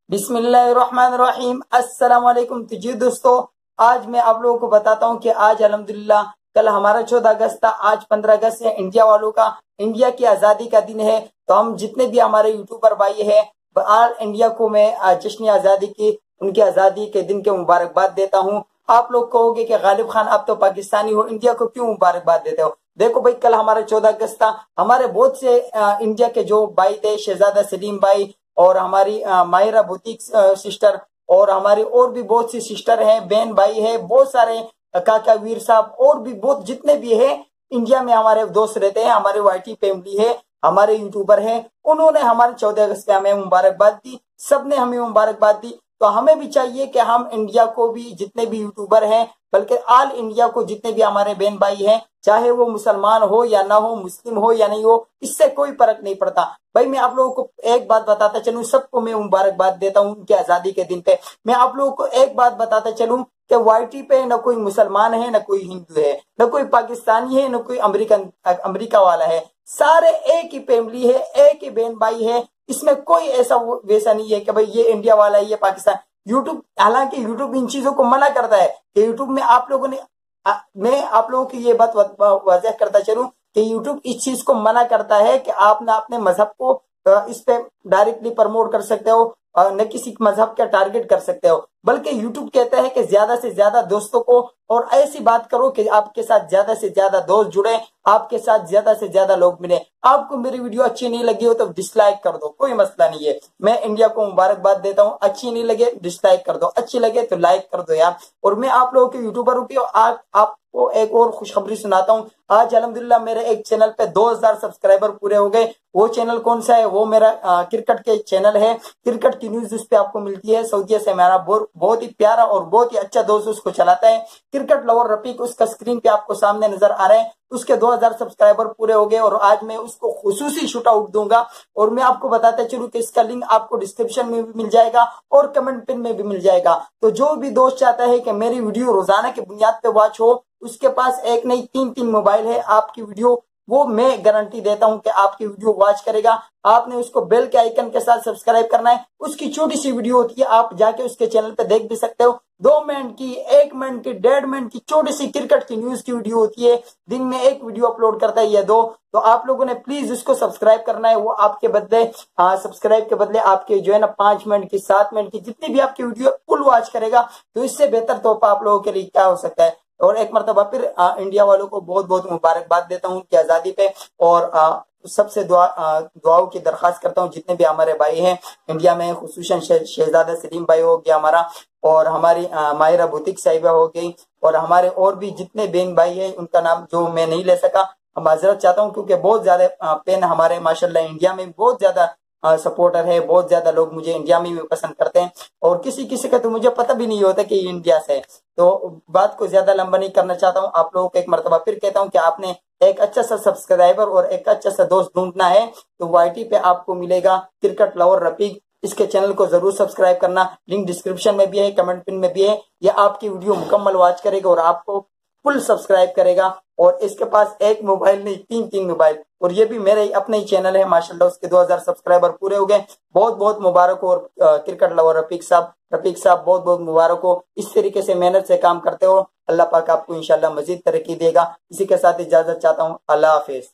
बिस्मिल्लाहिर्रहमानिर्रहीम। अस्सलाम वालेकुम। तो जी दोस्तों, आज मैं आप लोगों को बताता हूँ कि आज अल्हम्दुलिल्लाह कल हमारा 14 अगस्त था, आज 15 अगस्त है इंडिया वालों का, इंडिया की आज़ादी का दिन है। तो हम जितने भी हमारे यूट्यूबर भाई हैं, ऑल इंडिया को मैं जश्न आज़ादी की, उनकी आज़ादी के दिन के मुबारकबाद देता हूँ। आप लोग कहोगे कि गालिब खान आप तो पाकिस्तानी हो, इंडिया को क्यों मुबारकबाद देते हो? देखो भाई, कल हमारा 14 अगस्त था। हमारे बहुत से इंडिया के जो भाई थे, शहजादा सलीम भाई और हमारी माहिरा बुटीक सिस्टर और हमारी और भी बहुत सी सिस्टर हैं, बहन भाई है, बहुत सारे काका वीर साहब और भी बहुत जितने भी है इंडिया में हमारे दोस्त रहते हैं, हमारे वाईटी फैमिली है, हमारे यूट्यूबर हैं, उन्होंने हमारे 14 अगस्त पे हमें मुबारकबाद दी। सबने हमें मुबारकबाद दी। तो हमें भी चाहिए कि हम इंडिया को भी, जितने भी यूट्यूबर हैं, बल्कि ऑल इंडिया को जितने भी हमारे बहन भाई हैं, चाहे वो मुसलमान हो या ना हो, मुस्लिम हो या नहीं हो, इससे कोई फर्क नहीं पड़ता। भाई मैं आप लोगों को एक बात बताता चलूं, सबको मैं मुबारकबाद देता हूं उनकी आजादी के दिन पे। मैं आप लोगों को एक बात बताता चलूं कि वाईटी पे न कोई मुसलमान है, न कोई हिंदू है, न कोई पाकिस्तानी है, न कोई अमेरिका वाला है। सारे एक ही फैमिली है, एक ही बहन भाई है। इसमें कोई ऐसा वैसा नहीं है कि भाई ये इंडिया वाला है, ये पाकिस्तान। यूट्यूब, हालांकि यूट्यूब इन चीजों को मना करता है कि यूट्यूब में आप लोगों ने, मैं आप लोगों की ये बात वाज़ेह करता चलूं कि यूट्यूब इस चीज को मना करता है कि आप ना अपने मजहब को इस पे डायरेक्टली प्रमोट कर सकते हो, न किसी मजहब का टारगेट कर सकते हो, बल्कि यूट्यूब कहता है कि ज्यादा से ज्यादा दोस्तों को और ऐसी बात करो कि आपके साथ ज्यादा से ज्यादा दोस्त जुड़े, आपके साथ ज्यादा से ज्यादा लोग मिले। आपको मेरी वीडियो अच्छी नहीं लगी हो तो डिसलाइक कर दो, कोई मसला नहीं है। मैं इंडिया को मुबारकबाद देता हूँ। अच्छी नहीं लगे डिसलाइक कर दो, अच्छी लगे तो लाइक कर दो यार। और मैं आप लोगों के यूट्यूबरों की आपको एक और खुशखबरी सुनाता हूँ। आज अल्हम्दुलिल्लाह मेरे एक चैनल पे 2000 सब्सक्राइबर पूरे हो गए। वो चैनल कौन सा है? वो मेरा क्रिकेट के चैनल है, क्रिकेट की न्यूज उस पे आपको मिलती है। सऊदीया से मेरा बहुत ही प्यारा और बहुत ही अच्छा दोस्त उसको चलाता है, क्रिकेट लवर रफीक। उसका स्क्रीन पे आपको सामने नजर आ रहा है। उसके 2000 सब्सक्राइबर पूरे हो गए और आज मैं उसको खुसूसी शूट आउट दूंगा। और मैं आपको बताते चलूं कि इसका लिंक आपको डिस्क्रिप्शन में भी मिल जाएगा और कमेंट पिन में भी मिल जाएगा। तो जो भी दोस्त चाहता है कि मेरी वीडियो रोजाना की बुनियाद पे वॉच हो, उसके पास एक नहीं 3 मोबाइल है, आपकी वीडियो वो मैं गारंटी देता हूं कि आपकी वीडियो वॉच करेगा। आपने उसको बेल के आइकन के साथ सब्सक्राइब करना है। उसकी छोटी सी वीडियो होती है, आप जाके उसके चैनल पे देख भी सकते हो। 2 मिनट की, 1 मिनट की, 1.5 मिनट की छोटी सी क्रिकेट की न्यूज की वीडियो होती है। दिन में एक वीडियो अपलोड करता है या 2। तो आप लोगों ने प्लीज उसको सब्सक्राइब करना है। वो आपके बदले, सब्सक्राइब के बदले आपके जो है ना 5 मिनट की, 7 मिनट की, जितनी भी आपकी वीडियो फुल वॉच करेगा, तो इससे बेहतर तोहफा आप लोगों के लिए क्या हो सकता है। और एक मरतबा फिर इंडिया वालों को बहुत बहुत मुबारकबाद देता हूँ उनकी आजादी पे। और सबसे दुआओं की दरखास्त करता हूँ, जितने भी हमारे भाई हैं इंडिया में, खुसूसन शहजादा सलीम भाई हो गया हमारा, और हमारी माहिरा बुटीक साहिबा हो गई, और हमारे और भी जितने बहन भाई हैं, उनका नाम जो मैं नहीं ले सका, माजरत चाहता हूँ, क्योंकि बहुत ज्यादा पेन हमारे माशाल्लाह इंडिया में बहुत ज्यादा सपोर्टर है। बहुत ज्यादा लोग मुझे इंडिया में भी पसंद करते हैं, और किसी किसी का तो मुझे पता भी नहीं होता कि ये इंडिया से है। तो बात को ज्यादा लंबा नहीं करना चाहता हूँ। आप लोगों को एक मरतबा फिर कहता हूँ कि आपने एक अच्छा सा सब्सक्राइबर और एक अच्छा सा दोस्त ढूंढना है, तो वाईटी पे आपको मिलेगा क्रिकेट लवर रफीक। इसके चैनल को जरूर सब्सक्राइब करना। लिंक डिस्क्रिप्शन में भी है, कमेंट पिन में भी है। ये आपकी वीडियो मुकम्मल वॉच करेगा और आपको फुल सब्सक्राइब करेगा। और इसके पास एक मोबाइल नहीं, 3 मोबाइल, और ये भी मेरे अपने ही चैनल है माशाल्लाह। उसके 2000 सब्सक्राइबर पूरे हो गए। बहुत बहुत मुबारक हो। और क्रिकेट लवर रफीक साहब बहुत बहुत मुबारक हो। इस तरीके से मेहनत से काम करते हो। अल्लाह पाक आपको इंशाल्लाह मजीद तरक्की देगा। इसी के साथ इजाजत चाहता हूँ। अल्लाह हाफिज।